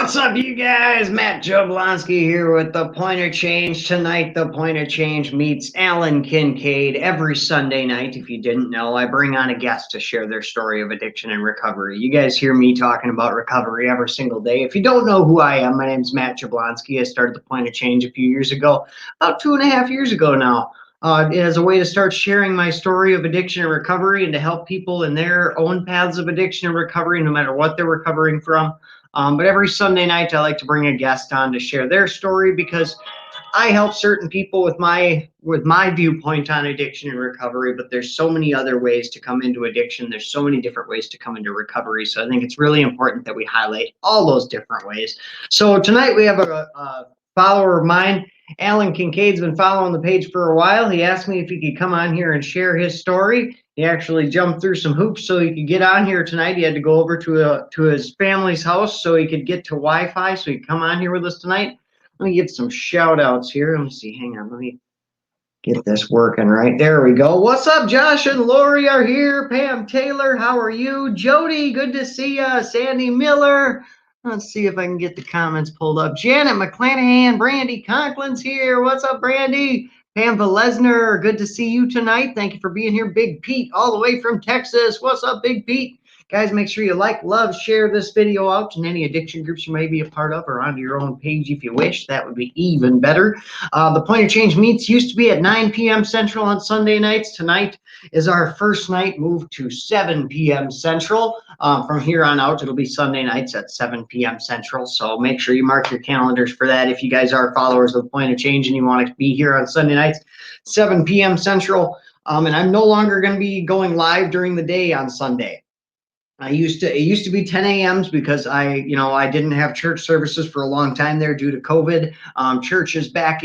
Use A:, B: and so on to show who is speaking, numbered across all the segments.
A: What's up, you guys? Matt Jablonski here with The Point of Change. Tonight, The Point of Change meets Alan Kinkaid. Every Sunday night, if you didn't know, I bring on a guest to share their story of addiction and recovery. You guys hear me talking about recovery every single day. If you don't know who I am, my name is Matt Jablonski. I started The Point of Change a few years ago, about 2.5 years ago now, as a way to start sharing my story of addiction and recovery and to help people in their own paths of addiction and recovery, no matter what they're recovering from. But every Sunday night, I like to bring a guest on to share their story because I help certain people with my viewpoint on addiction and recovery. But there's so many other ways to come into addiction. There's so many different ways to come into recovery. So I think it's really important that we highlight all those different ways. So tonight we have a follower of mine. Alan Kinkaid's been following the page for a while. He asked me if he could come on here and share his story. He actually jumped through some hoops so he could get on here tonight. He had to go over to his family's house so he could get to Wi-Fi so he could come on here with us tonight. Let me give some shout outs here. Let me see. Hang on. Let me get this working right. There we go. What's up? Josh and Lori are here. Pam Taylor, how are you? Jody, good to see you. Sandy Miller. Let's see if I can get the comments pulled up. Janet McClanahan, Brandy Conklin's here. What's up, Brandy? Pam Valesner, good to see you tonight. Thank you for being here. Big Pete, all the way from Texas. What's up, Big Pete? Guys, make sure you like, love, share this video out in any addiction groups you may be a part of or onto your own page if you wish. That would be even better. The Point of Change meets used to be at 9 p.m. Central on Sunday nights. Tonight is our first night moved to 7 p.m. Central. From here on out, it'll be Sunday nights at 7 p.m. Central. So make sure you mark your calendars for that. If you guys are followers of the Point of Change and you want to be here on Sunday nights, 7 p.m. Central. And I'm no longer going to be going live during the day on Sunday. It used to be 10 a.m.s because I didn't have church services for a long time there due to COVID. Church is back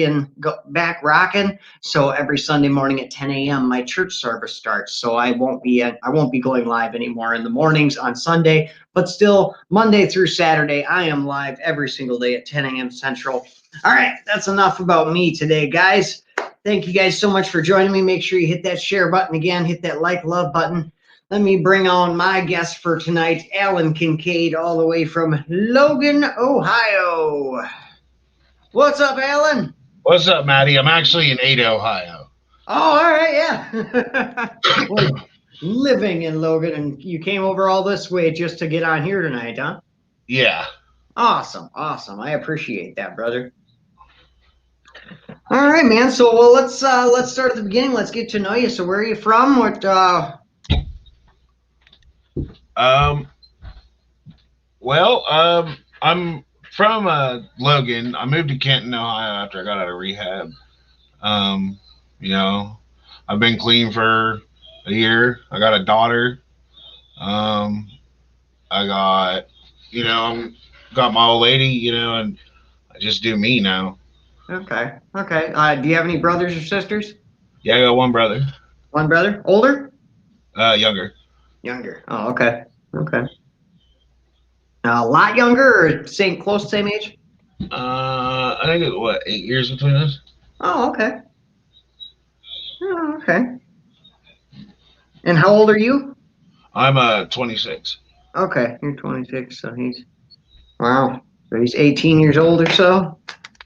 A: rocking. So every Sunday morning at 10 a.m. my church service starts. So I won't be going live anymore in the mornings on Sunday, but still Monday through Saturday, I am live every single day at 10 a.m. Central. All right, that's enough about me today, guys. Thank you guys so much for joining me. Make sure you hit that share button again, hit that like, love button. Let me bring on my guest for tonight, Alan Kinkaid, all the way from Logan, Ohio. What's up, Alan?
B: What's up, Maddie? I'm actually in Ada, Ohio.
A: Oh, all right, yeah. Well, living in Logan, and you came over all this way just to get on here tonight, huh?
B: Yeah.
A: Awesome. I appreciate that, brother. All right, man. So, well, let's start at the beginning. Let's get to know you. So, where are you from?
B: I'm from Logan. I moved to Kenton, Ohio after I got out of rehab. I've been clean for a year. I got a daughter. I got my old lady, and I just do me now.
A: Okay. Do you have any brothers or sisters?
B: Yeah, I got one brother.
A: One brother? Older?
B: Younger.
A: Younger. Oh, okay. A lot younger or close to same age?
B: I think it's 8 years between us.
A: Oh, okay. And how old are you?
B: I'm 26.
A: Okay, you're 26, so wow. So he's 18 years old or so?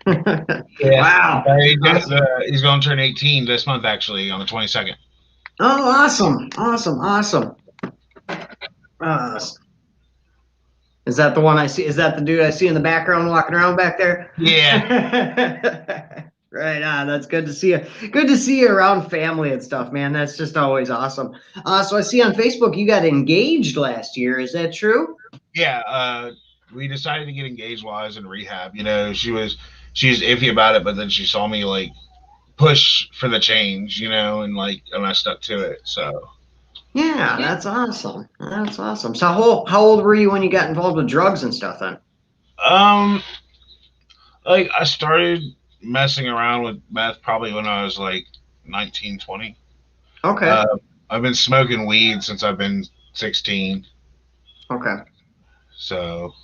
B: Yeah.
A: Wow.
B: He's going to turn 18 this month, actually, on the 22nd.
A: Oh, awesome. Is that the one I see? Is that the dude I see in the background walking around back there?
B: Yeah.
A: Right on. That's good to see you. Good to see you around family and stuff, man. That's just always awesome. So I see on Facebook you got engaged last year. Is that true?
B: Yeah. We decided to get engaged while I was in rehab. She was iffy about it, but then she saw me push for the change, and I stuck to it. So.
A: Yeah, that's awesome. So how old were you when you got involved with drugs and stuff then?
B: I started messing around with meth probably when I was 19, 20.
A: Okay.
B: I've been smoking weed since I've been 16.
A: Okay.
B: So.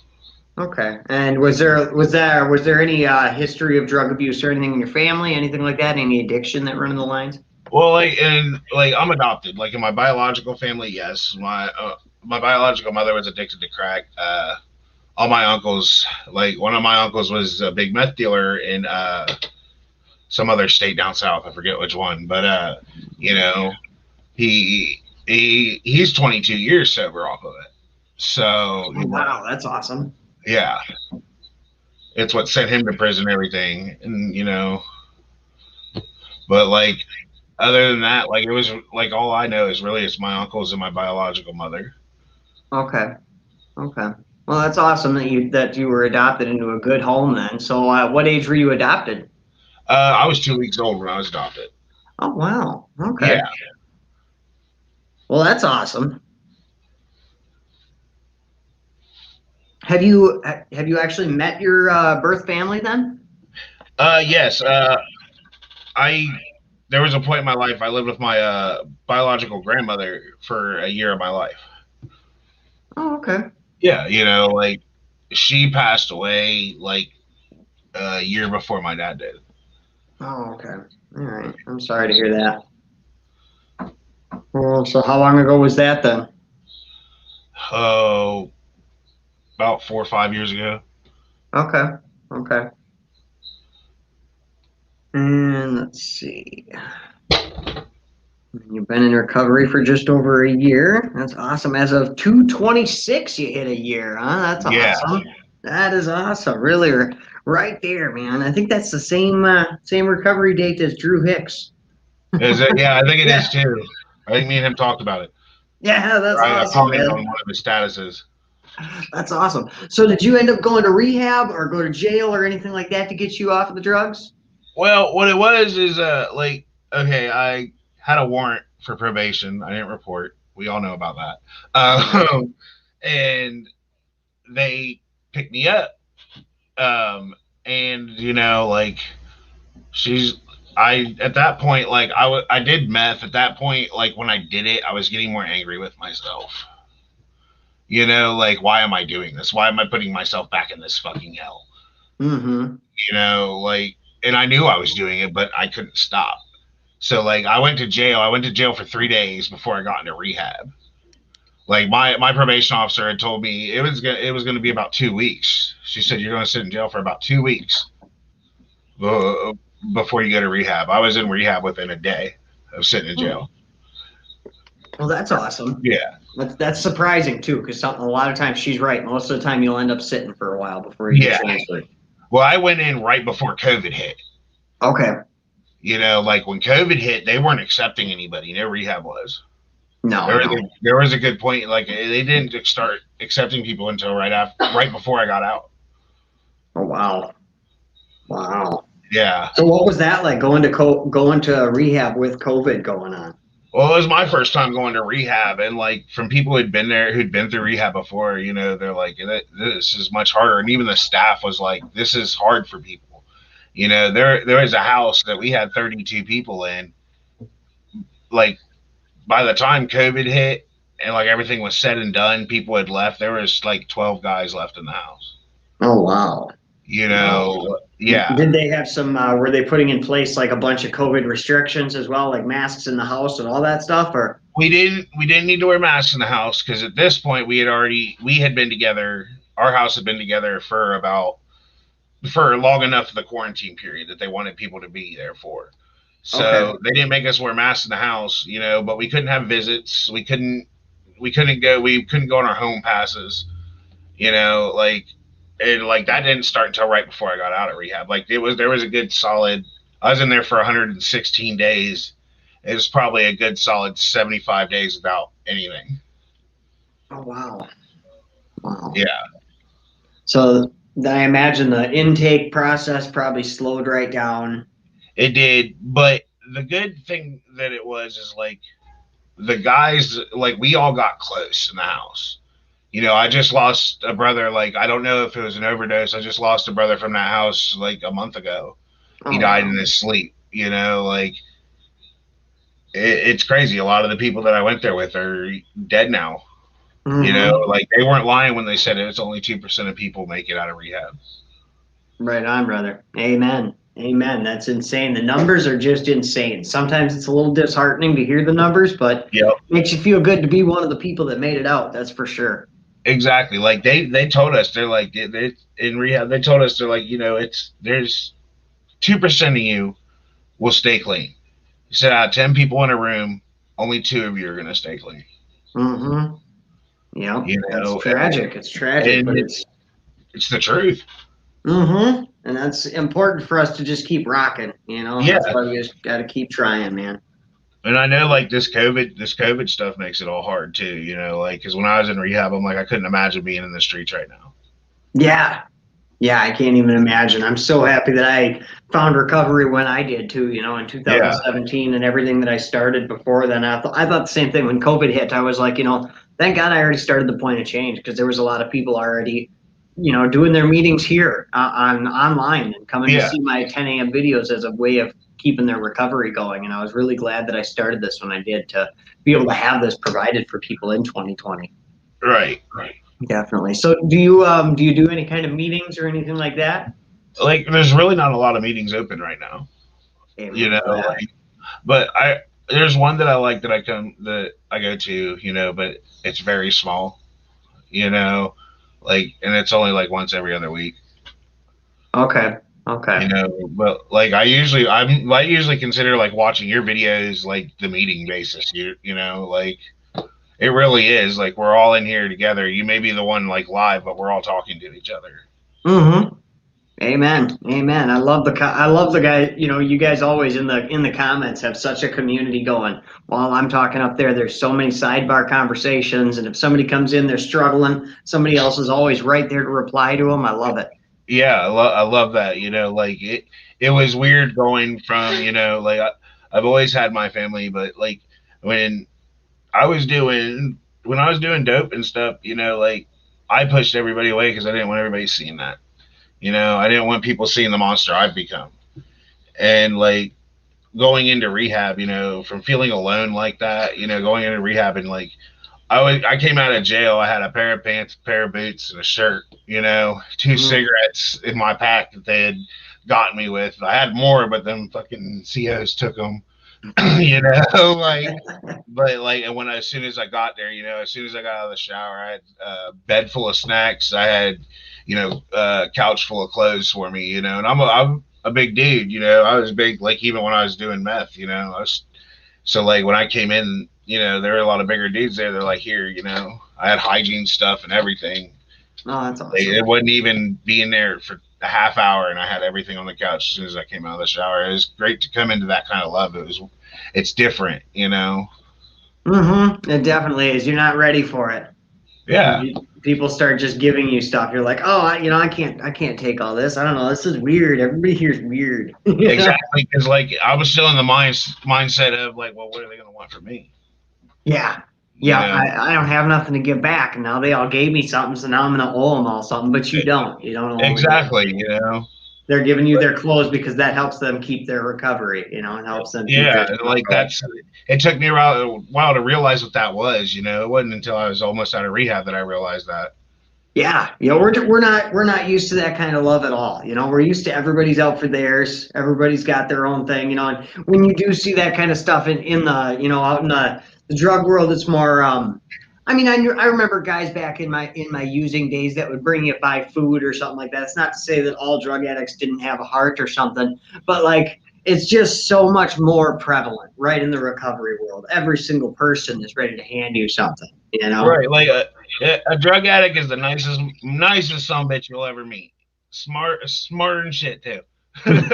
A: Okay. And was there any history of drug abuse or anything in your family, anything like that, any addiction that run in the lines?
B: Well, I'm adopted. In my biological family, yes. My biological mother was addicted to crack. all my uncles, like one of my uncles was a big meth dealer in some other state down south. I forget which one, but you know, he's 22 years sober off of it. So
A: Oh, wow, that's awesome.
B: yeah, it's what sent him to prison and everything, and but like other than that, like it was like all I know is really it's my uncles and my biological mother.
A: Okay. Okay. Well, that's awesome that you were adopted into a good home then. So, what age were you adopted?
B: I was 2 weeks old when I was adopted.
A: Oh, wow. Okay.
B: Yeah.
A: Well, that's awesome. Have you actually met your birth family then?
B: Yes. I There was a point in my life I lived with my biological grandmother for a year of my life.
A: Oh, okay.
B: Yeah, like she passed away like a year before my dad did.
A: Oh, okay. All right. I'm sorry to hear that. Well, so how long ago was that then?
B: Oh, about 4 or 5 years ago.
A: Okay. Okay. And let's see. You've been in recovery for just over a year. That's awesome. As of 2/26, you hit a year, huh? That's
B: Yeah.
A: awesome. That is awesome. Really, right there, man. I think that's the same recovery date as Drew Hicks.
B: Is it? Yeah, I think it
A: Yeah.
B: is too. I think me and him talked about it.
A: Yeah, that's
B: I
A: awesome,
B: commented
A: man.
B: on one of his statuses.
A: That's awesome. So, did you end up going to rehab or go to jail or anything like that to get you off of the drugs?
B: Well, what it was is like okay, I had a warrant for probation. I didn't report. We all know about that. And they picked me up. And like she's I at that point like I did meth at that point. Like when I did it, I was getting more angry with myself. Like why am I doing this? Why am I putting myself back in this fucking hell?
A: Mm-hmm.
B: Like, and I knew I was doing it, but I couldn't stop. So like I went to jail. I went to jail for 3 days before I got into rehab. Like my probation officer had told me it was gonna be about 2 weeks. She said you're gonna sit in jail for about 2 weeks uh, before you go to rehab. I was in rehab within a day of sitting in jail.
A: Well, that's awesome.
B: Yeah,
A: That's surprising too, because a lot of times she's right. Most of the time, you'll end up sitting for a while before you get
B: yeah.
A: transferred.
B: Well, I went in right before COVID hit.
A: Okay.
B: Like when COVID hit, they weren't accepting anybody. No rehab was.
A: No,
B: There was a good point. Like they didn't start accepting people until right before I got out.
A: Oh, wow. Wow.
B: Yeah.
A: So what was that like going to rehab with COVID going on?
B: Well, it was my first time going to rehab, and like from people who'd been through rehab before, they're like, this is much harder, and even the staff was like, this is hard for people. There was a house that we had 32 people in. Like by the time COVID hit and like everything was said and done, people had left. There was like 12 guys left in the house.
A: Oh, wow.
B: Yeah.
A: Did they have some, were they putting in place like a bunch of COVID restrictions as well, like masks in the house and all that stuff? Or
B: We didn't need to wear masks in the house because at this point we had been together. Our house had been together for long enough for the quarantine period that they wanted people to be there for. So
A: okay.
B: they didn't make us wear masks in the house, but we couldn't have visits. We couldn't go on our home passes, like and like that didn't start until right before I got out of rehab. Like there was a good solid I was in there for 116 days. It was probably a good solid 75 days without anything.
A: Oh, wow. Wow.
B: Yeah.
A: So I imagine the intake process probably slowed right down.
B: It did, but the good thing that it was is like the guys, like we all got close in the house. I just lost a brother. Like I don't know if it was an overdose. I just lost a brother from that house like a month ago. He
A: Oh,
B: died
A: wow.
B: in his sleep. Like it's crazy. A lot of the people that I went there with are dead now.
A: Mm-hmm.
B: Like they weren't lying when they said it's only 2% of people make it out of rehab.
A: Right on, brother. Amen. Amen. That's insane. The numbers are just insane. Sometimes it's a little disheartening to hear the numbers, but
B: Yep.
A: makes you feel good to be one of the people that made it out. That's for sure.
B: Exactly. Like they told us, they're like, they in rehab, they told us, they're like, it's there's 2% of you will stay clean. He said out of 10 people in a room, only 2 of you are gonna stay clean.
A: Mm-hmm. Yep.
B: You
A: That's
B: know,
A: tragic. It's tragic,
B: and
A: but it's
B: it's the truth.
A: mm-hmm. And that's important for us to just keep rocking,
B: Yeah.
A: That's why we just gotta keep trying, man.
B: And I know like this COVID stuff makes it all hard too, like because when I was in rehab, I'm like, I couldn't imagine being in the streets right now.
A: Yeah. Yeah, I can't even imagine. I'm so happy that I found recovery when I did too, in
B: Yeah.
A: 2017 and everything that I started before then. I thought the same thing when COVID hit. I was like, thank God I already started the point of change because there was a lot of people already, doing their meetings here on online and coming to
B: Yeah.
A: see my 10 a.m. videos as a way of keeping their recovery going. And I was really glad that I started this when I did to be able to have this provided for people in 2020.
B: Right. Right.
A: Definitely. So do you do any kind of meetings or anything like that?
B: Like there's really not a lot of meetings open right now.
A: Amen to that.
B: Like, but there's one that I like that I go to, but it's very small, like, and it's only like once every other week.
A: Okay. Okay.
B: But like I usually consider like watching your videos like the meeting basis. Like it really is like we're all in here together. You may be the one like live, but we're all talking to each other.
A: Mm-hmm. Amen. Amen. I love the guy, you guys always in the comments have such a community going. While I'm talking up there, there's so many sidebar conversations, and if somebody comes in, they're struggling, somebody else is always right there to reply to them. I love it.
B: Yeah, I love that. Like it was weird going from like I've always had my family, but like when I was doing when I was doing dope and stuff, like I pushed everybody away because I didn't want everybody seeing that. I didn't want people seeing the monster I've become. And like going into rehab, from feeling alone like that, going into rehab and like I came out of jail. I had a pair of pants, a pair of boots, and a shirt. 2
A: Mm.
B: cigarettes in my pack that they had gotten me with. I had more, but them fucking COs took them. Like, but like, and as soon as I got there, as soon as I got out of the shower, I had a bed full of snacks. I had, a couch full of clothes for me. And I'm a big dude. I was big, like even when I was doing meth. So like when I came in, there were a lot of bigger dudes there. They're like, here, I had hygiene stuff and everything.
A: Oh, that's
B: Like,
A: awesome.
B: it wouldn't even be in there for a half hour, and I had everything on the couch as soon as I came out of the shower. It was great to come into that kind of love. It's different.
A: Mm-hmm. It definitely is. You're not ready for it.
B: Yeah,
A: People start just giving you stuff. You're like, oh, I can't take all this. I don't know. This is weird. Everybody here's weird.
B: exactly. Because like I was still in the mindset of like, well, what are they going to want from me?
A: Yeah.
B: You
A: Yeah.
B: know,
A: I don't have nothing to give back. And now they all gave me something. So now I'm going to owe them all something. But you don't. You don't owe anybody.
B: exactly.
A: They're giving you their clothes because that helps them keep their recovery. It helps them keep
B: Yeah,
A: their
B: and
A: stuff
B: like
A: going.
B: it took me a while to realize what that was. It wasn't until I was almost out of rehab that I realized that.
A: Yeah. We're not used to that kind of love at all. We're used to everybody's out for theirs. Everybody's got their own thing. And when you do see that kind of stuff in the, out in the drug world, it's more, I mean, I remember guys back in my using days that would bring you by food or something like that. It's not to say that all drug addicts didn't have a heart or something, but like it's just so much more prevalent, right, in the recovery world. Every single person is ready to hand you something.
B: Right, like a drug addict is the nicest son of a bitch you'll ever meet. Smarter than shit too.
A: Amen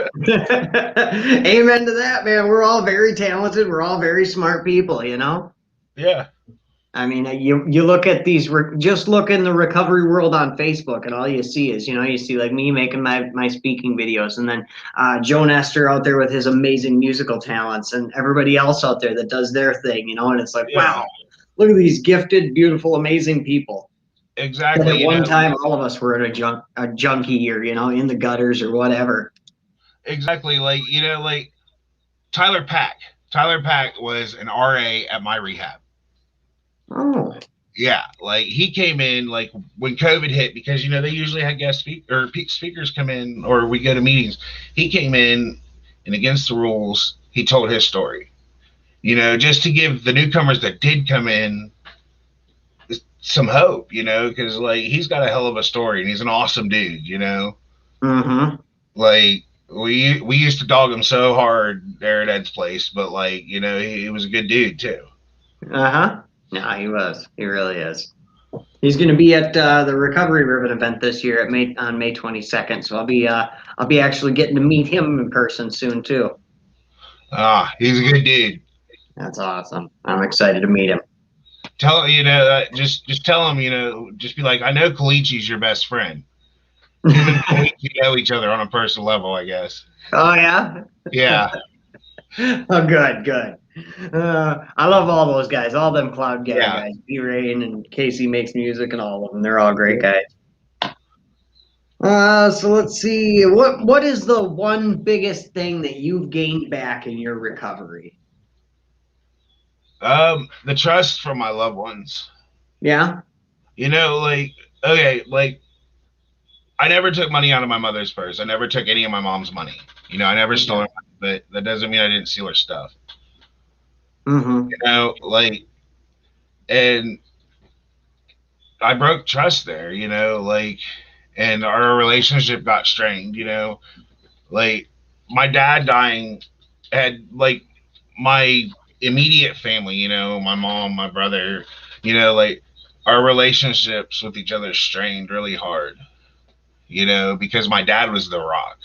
A: to that, man. We're all very talented. We're all very smart people.
B: Yeah,
A: I mean, you look at just look in the recovery world on Facebook, and all you see is, you see like me making my speaking videos, and then Joe Nestor out there with his amazing musical talents, and everybody else out there that does their thing. And it's like,
B: yeah,
A: wow, look at these gifted, beautiful, amazing people. But
B: exactly.
A: at one time, all of us were in a junkie or, in the gutters or whatever.
B: Exactly. Like like Tyler Pack. Tyler Pack was an RA at my rehab.
A: Oh.
B: Yeah, like he came in like when COVID hit because they usually had speakers come in or we go to meetings. He came in and against the rules, he told his story. Just to give the newcomers that did come in some hope, because like he's got a hell of a story and he's an awesome dude,
A: Mm-hmm.
B: Like we used to dog him so hard there at Ed's place, but like he was a good dude too.
A: Uh-huh. No, he was. He really is. He's going to be at the Recovery Ribbon event this year at May 22nd. So I'll be actually getting to meet him in person soon too.
B: He's a good dude.
A: That's awesome. I'm excited to meet him.
B: Tell just tell him, just be like, I know Kalichi's your best friend. Him and Kalichi know each other on a personal level, I guess.
A: Oh yeah.
B: Yeah.
A: Oh, good. I love all those guys, all them Cloud Gang
B: Yeah.
A: guys. B-Rain and Casey Makes Music and all of them. They're all great guys. So let's see. What is the one biggest thing that you've gained back in your recovery?
B: The trust from my loved ones.
A: Yeah.
B: Like, okay, like I never took money out of my mother's purse. I never took any of my mom's money. I never stole her money, but that doesn't mean I didn't steal her stuff.
A: Mm-hmm.
B: Like, and I broke trust there, like, and our relationship got strained, like my dad dying had like my immediate family, my mom, my brother, like our relationships with each other strained really hard, because my dad was the rock,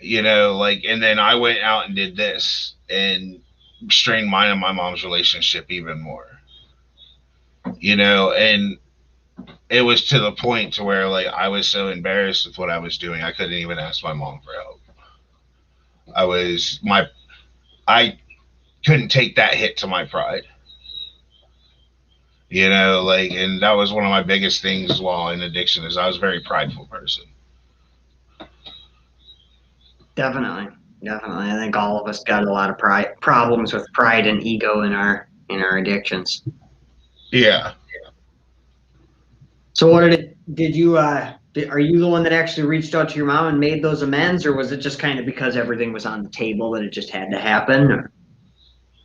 B: like, and then I went out and did this and strained mine and my mom's relationship even more, and it was to the point to where like I was so embarrassed with what I was doing, I couldn't even ask my mom for help. I couldn't take that hit to my pride. Like, and that was one of my biggest things while in addiction is I was a very prideful person.
A: Definitely. I think all of us got a lot of problems with pride and ego in our addictions.
B: Yeah.
A: So did you are you the one that actually reached out to your mom and made those amends, or was it just kind of because everything was on the table that it just had to happen? Or?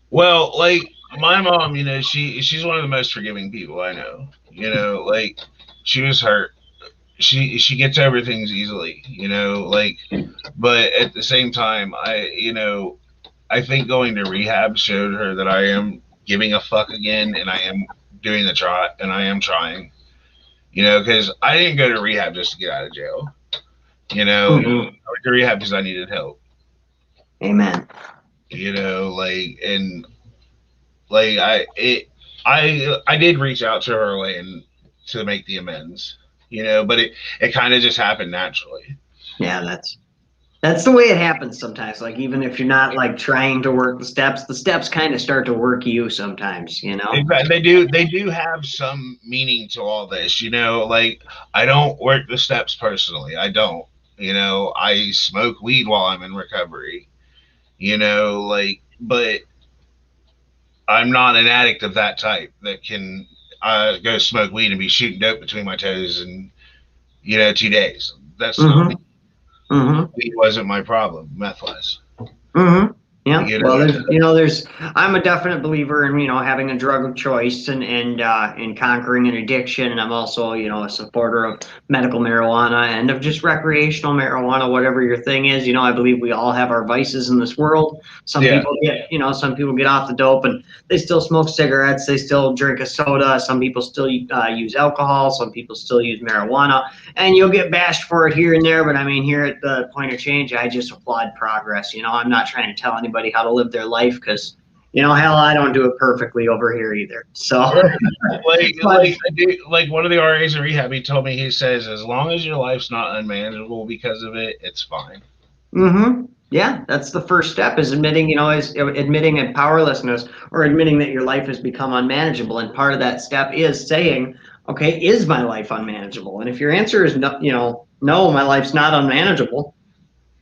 B: Well, like my mom, she's one of the most forgiving people I know. Like she was hurt. She gets over things easily, like, but at the same time, I think going to rehab showed her that I am giving a fuck again, and I am doing the try, and I am trying, because I didn't go to rehab just to get out of jail.
A: Mm-hmm.
B: I went to rehab because I needed help.
A: Amen.
B: Like, and like I did reach out to her and to make the amends, but it kind of just happened naturally.
A: Yeah, that's the way it happens sometimes. Like even if you're not like trying to work the steps kind of start to work you sometimes,
B: They do have some meaning to all this, like I don't work the steps personally. I don't, I smoke weed while I'm in recovery, like, but I'm not an addict of that type that can go smoke weed and be shooting dope between my toes in 2 days. That's not me.
A: Mm-hmm.
B: Weed wasn't my problem. Meth was.
A: Mm-hmm. Yeah. Well, I'm a definite believer in, having a drug of choice and conquering an addiction. And I'm also, a supporter of medical marijuana and of just recreational marijuana, whatever your thing is. I believe we all have our vices in this world. Some people get off the dope and they still smoke cigarettes. They still drink a soda. Some people still use alcohol. Some people still use marijuana, and you'll get bashed for it here and there. But I mean, here at the Point of Change, I just applaud progress. I'm not trying to tell anybody how to live their life because hell, I don't do it perfectly over here either. So
B: like one of the RAs in rehab, he told me, he says, as long as your life's not unmanageable because of it, it's fine.
A: Mm-hmm. Yeah, that's the first step, is admitting, is admitting a powerlessness or admitting that your life has become unmanageable. And part of that step is saying, okay, is my life unmanageable? And if your answer is no, no, my life's not unmanageable,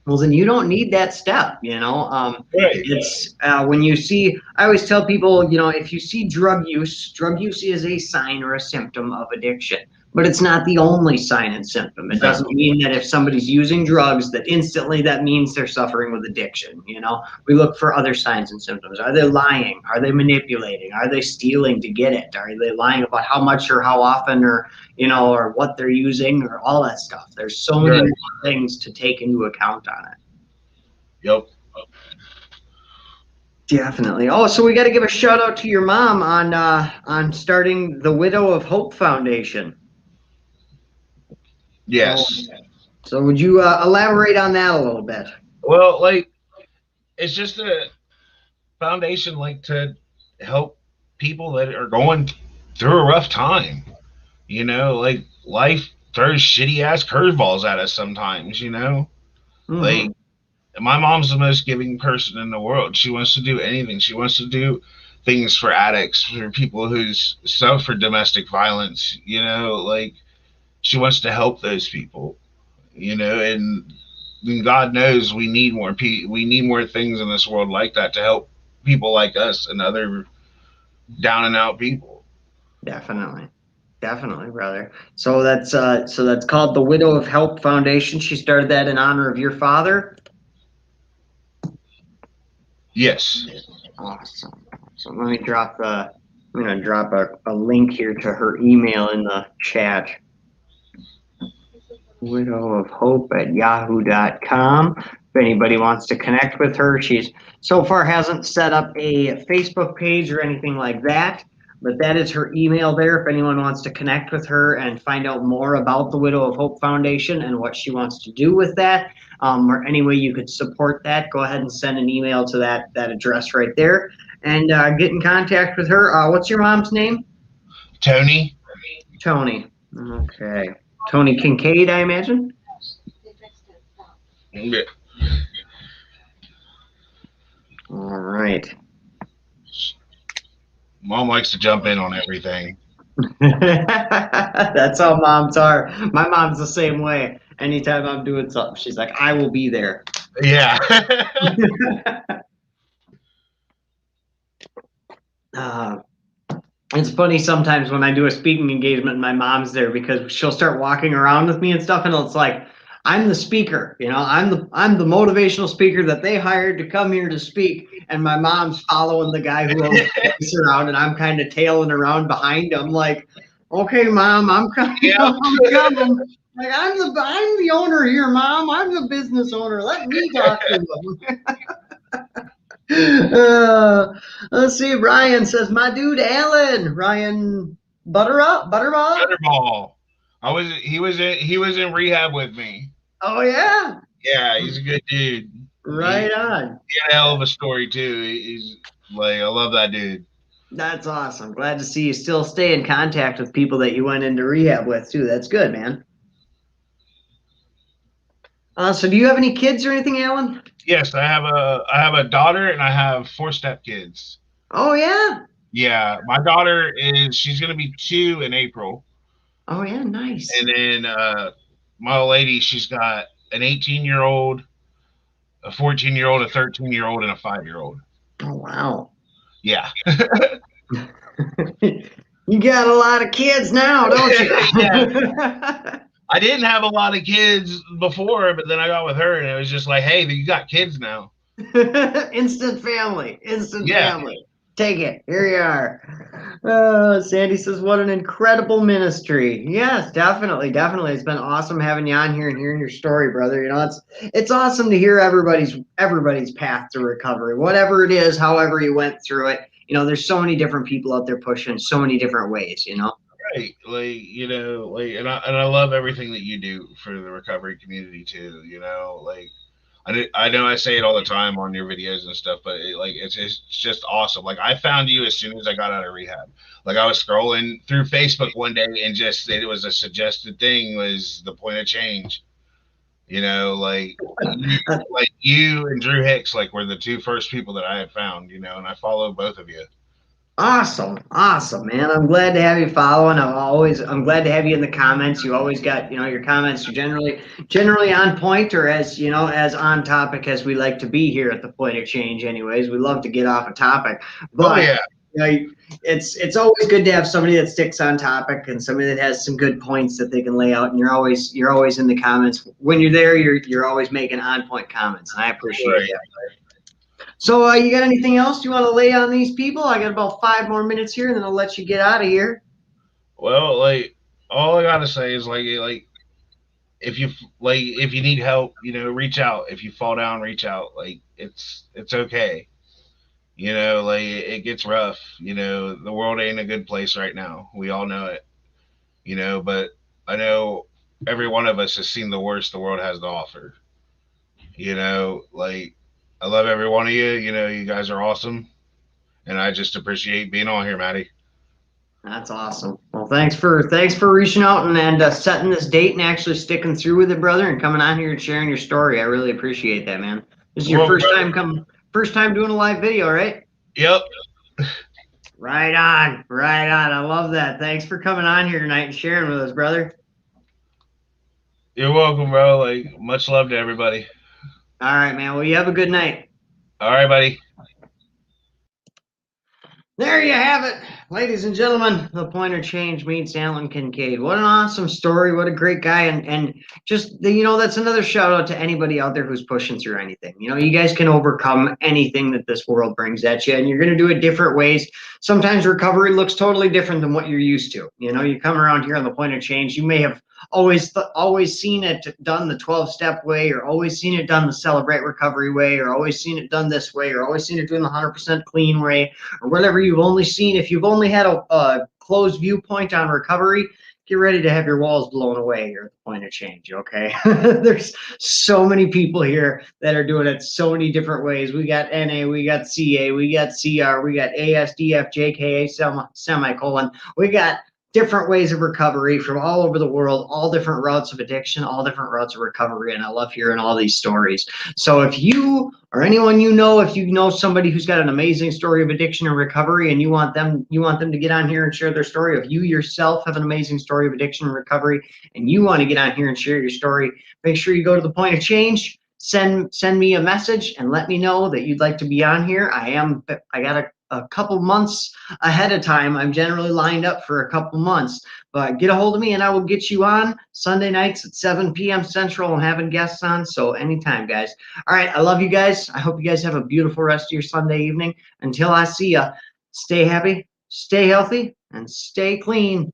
A: well, then you don't need that step,
B: Right.
A: It's when you see, I always tell people, if you see drug use is a sign or a symptom of addiction. But it's not the only sign and symptom. It doesn't
B: No.
A: mean that if somebody's using drugs that instantly that means they're suffering with addiction. We look for other signs and symptoms. Are they lying? Are they manipulating? Are they stealing to get it? Are they lying about how much or how often or what they're using or all that stuff? There's so many
B: Right.
A: more things to take into account on it.
B: Yep.
A: Definitely. Oh, so we got to give a shout out to your mom on starting the Widow of Hope Foundation.
B: Yes.
A: So would you elaborate on that a little bit?
B: Well, like it's just a foundation like to help people that are going through a rough time. Like life throws shitty ass curveballs at us sometimes, Like
A: Mm-hmm.
B: my mom's the most giving person in the world. She wants to do anything. She wants to do things for addicts, for people who suffer domestic violence, like she wants to help those people, and God knows we need more we need more things in this world like that to help people like us and other down and out people.
A: Definitely. Definitely, brother. So that's called the Widow of Help Foundation. She started that in honor of your father.
B: Yes.
A: Awesome. So let me I'm gonna drop a link here to her email in the chat. Widow of Hope at yahoo.com. If anybody wants to connect with her, she's so far hasn't set up a Facebook page or anything like that, but that is her email there. If anyone wants to connect with her and find out more about the Widow of Hope Foundation and what she wants to do with that, or any way you could support that, go ahead and send an email to that address right there and get in contact with her. What's your mom's name?
B: Tony.
A: Tony. Okay. Tony Kinkead, I imagine.
B: Yeah.
A: All right.
B: Mom likes to jump in on everything.
A: That's how moms are. My mom's the same way. Anytime I'm doing something, she's like, I will be there.
B: Yeah.
A: uh, it's funny sometimes when I do a speaking engagement and my mom's there because she'll start walking around with me and stuff, and it's like I'm the speaker, I'm the motivational speaker that they hired to come here to speak, and my mom's following the guy who owns the place around, and I'm kind of tailing around behind him, like, okay, mom, I'm coming,
B: Yep.
A: I'm coming. Like I'm the owner here, mom. I'm the business owner. Let me talk to them. Let's see. Ryan says, "My dude, Alan. Ryan Butterball.
B: Butterball. He was in rehab with me.
A: Oh yeah,
B: Yeah, he's a good dude. He
A: right on.
B: had a hell of a story too. He's like, I love that dude.
A: That's awesome. Glad to see you still stay in contact with people that you went into rehab with too. That's good, man. So do you have any kids or anything, Alan?
B: Yes, I have a daughter and I have 4 stepkids.
A: Oh yeah.
B: Yeah, my daughter she's gonna be 2 in April,
A: Oh yeah, nice.
B: and then my old lady, she's got an 18-year-old, a 14-year-old, a 13-year-old, and a 5-year-old.
A: Oh wow.
B: Yeah.
A: You got a lot of kids now, don't you?
B: Yeah. I didn't have a lot of kids before, but then I got with her, and it was just like, hey, you got kids now.
A: Instant family. Instant
B: Yeah.
A: family. Take it. Here you are. Sandy says, what an incredible ministry. Yes, definitely. Definitely. It's been awesome having you on here and hearing your story, brother. It's awesome to hear everybody's path to recovery, whatever it is, however you went through it. There's so many different people out there pushing so many different ways,
B: Right. And I love everything that you do for the recovery community too, like I know I say it all the time on your videos and stuff, but it's just awesome. Like I found you as soon as I got out of rehab. Like I was scrolling through Facebook one day and just it was a suggested thing was the point of change. Like you and Drew Hicks were the 2 first people that I had found, and I follow both of you.
A: Awesome, man. I'm glad to have you following. I'm glad to have you in the comments. You always got, your comments are generally on point, or as on topic as we like to be here at the Point of Change. Anyways, we love to get off a topic,
B: Oh
A: but
B: yeah.
A: You know, it's always good to have somebody that sticks on topic and somebody that has some good points that they can lay out. And you're always in the comments. When you're there, you're always making on point comments, and I appreciate
B: Right.
A: that. So you got anything else you want to lay on these people? I got about 5 more minutes here, and then I'll let you get out of here.
B: Well, like all I gotta say is like if you if you need help, reach out. If you fall down, reach out. Like it's okay. Like it gets rough. The world ain't a good place right now. We all know it. But I know every one of us has seen the worst the world has to offer. Like I love every one of you. You guys are awesome, and I just appreciate being on here, Maddie.
A: That's awesome. Well, thanks for reaching out and setting this date and actually sticking through with it, brother, and coming on here and sharing your story. I really appreciate that, man. This is
B: You're
A: your
B: welcome, brother.
A: first time doing a live video, right?
B: Yep.
A: Right on, right on. I love that. Thanks for coming on here tonight and sharing with us, brother.
B: You're welcome, bro. Like much love to everybody.
A: All right, man. Well, you have a good night.
B: All right, buddy.
A: There you have it, ladies and gentlemen. The Pointer Change meets Alan Kinkaid. What an awesome story! What a great guy, and just that's another shout out to anybody out there who's pushing through anything. You guys can overcome anything that this world brings at you, and you're going to do it different ways. Sometimes recovery looks totally different than what you're used to. You come around here on the Pointer Change, you may have always seen it done the 12-step way, or always seen it done the Celebrate Recovery way, or always seen it done this way, or always seen it doing the 100% clean way, or whatever you've only seen. If you've only had a closed viewpoint on recovery, get ready to have your walls blown away here at the Point of Change, okay? There's so many people here that are doing it so many different ways. We got NA, we got CA, we got CR, we got ASDF, JKA, semicolon. We got different ways of recovery from all over the world, all different routes of addiction, all different routes of recovery. And I love hearing all these stories. So if you or anyone if you know somebody who's got an amazing story of addiction and recovery, and you want them to get on here and share their story, if you yourself have an amazing story of addiction and recovery and you want to get on here and share your story, make sure you go to the Point of Change. Send me a message and let me know that you'd like to be on here. I got a couple months ahead of time. I'm generally lined up for a couple months, but get a hold of me and I will get you on Sunday nights at 7 p.m. Central and having guests on. So anytime, guys. All right. I love you guys. I hope you guys have a beautiful rest of your Sunday evening. Until I see ya, stay happy, stay healthy, and stay clean.